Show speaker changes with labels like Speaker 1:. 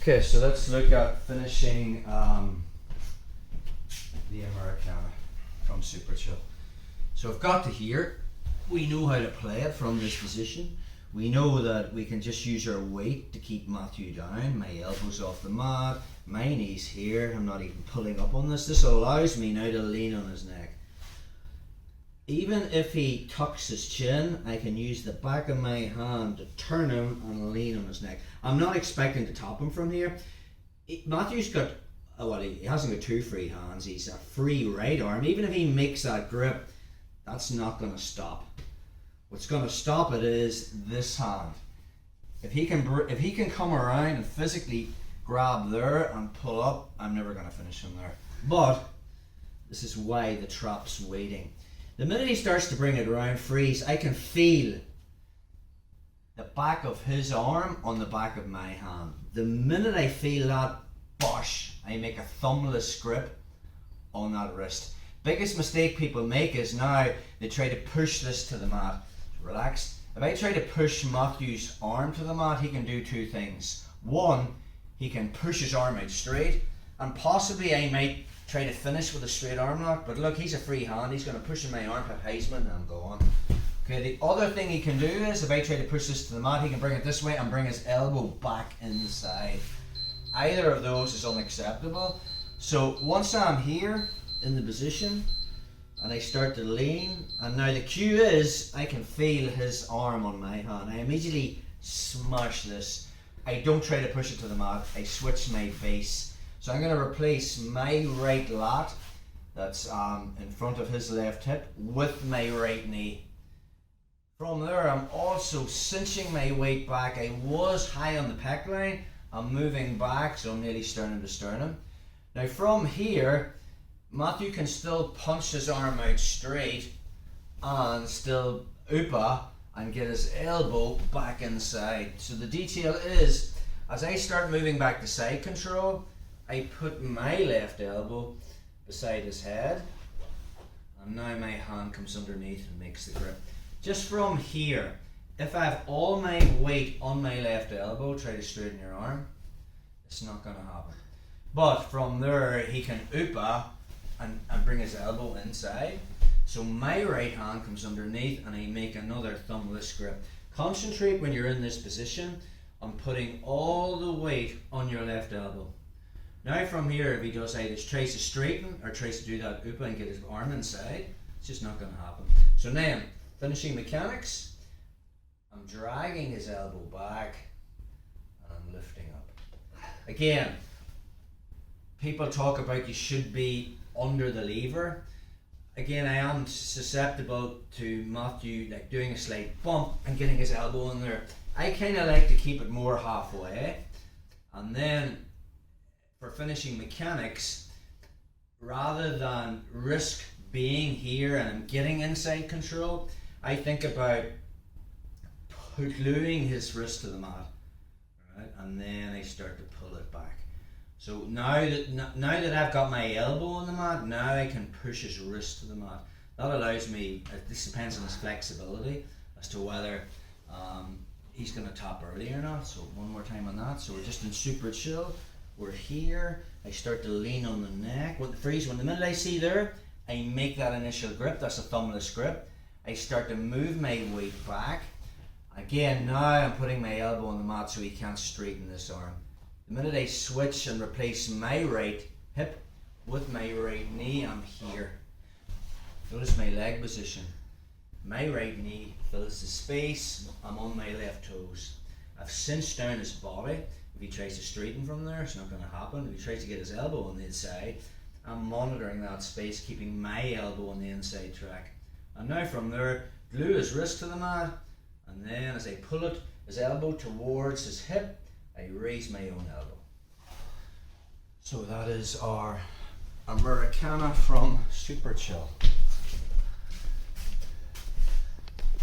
Speaker 1: Okay, so let's look at finishing the Americana from Super Chill. So I've got to here. We know how to play it from this position. We know that we can just use our weight to keep Matthew down. My elbows off the mat, my knees here. I'm not even pulling up on this. This allows me now to lean on his neck. Even if he tucks his chin, I can use the back of my hand to turn him and lean on his neck. I'm not expecting to top him from here. Matthew's got, well, he hasn't got two free hands. He's a free right arm. Even if he makes that grip, that's not going to stop. What's going to stop it is this hand. If he can come around and physically grab there and pull up, I'm never going to finish him there. But this is why the trap's waiting. The minute he starts to bring it around, freeze, I can feel the back of his arm on the back of my hand. The minute I feel that, bosh, I make a thumbless grip on that wrist. Biggest mistake people make is now they try to push this to the mat. Relax. If I try to push Matthew's arm to the mat, he can do two things. One, he can push his arm out straight, and possibly I might try to finish with a straight arm lock, but look, he's a free hand. He's going to push in my armpit heisman and I'm gone. Okay, the other thing he can do is, if I try to push this to the mat, he can bring it this way and bring his elbow back inside. Either of those is unacceptable. So once I'm here in the position and I start to lean, and now the cue is I can feel his arm on my hand. I immediately smash this. I don't try to push it to the mat. I switch my base. So I'm going to replace my right lat that's in front of his left hip with my right knee. From there, I'm also cinching my weight back. I was high on the pec line. I'm moving back, so I'm nearly sternum to sternum. Now from here, Matthew can still punch his arm out straight and still upa and get his elbow back inside. So the detail is, as I start moving back to side control, I put my left elbow beside his head, and now my hand comes underneath and makes the grip. Just from here, if I have all my weight on my left elbow, try to straighten your arm, it's not going to happen. But from there, he can upa and bring his elbow inside. So my right hand comes underneath and I make another thumbless grip. Concentrate when you're in this position on putting all the weight on your left elbow. Now from here, if he does either tries to straighten or tries to do that upa and get his arm inside, it's just not going to happen. So now, finishing mechanics, I'm dragging his elbow back and I'm lifting up. Again, people talk about you should be under the lever. Again, I am susceptible to Matthew like doing a slight bump and getting his elbow in there. I kind of like to keep it more halfway, and then for finishing mechanics, rather than risk being here and I'm getting inside control, I think about gluing his wrist to the mat, right? And then I start to pull it back. So now that I've got my elbow on the mat, now I can push his wrist to the mat. That allows me, this depends on his flexibility as to whether he's going to top early or not. So one more time on that. So we're just in super chill. We're here. I start to lean on the neck. With the freeze, when the minute I see there, I make that initial grip. That's a thumbless grip. I start to move my weight back. Again, now I'm putting my elbow on the mat so he can't straighten this arm. The minute I switch and replace my right hip with my right knee, I'm here. Notice my leg position. My right knee fills the space. I'm on my left toes. I've cinched down his body. If he tries to straighten from there, it's not going to happen. If he tries to get his elbow on the inside, I'm monitoring that space, keeping my elbow on the inside track. And now from there, glue his wrist to the mat, and then as I pull it, his elbow towards his hip, I raise my own elbow. So that is our Americana from Super Chill.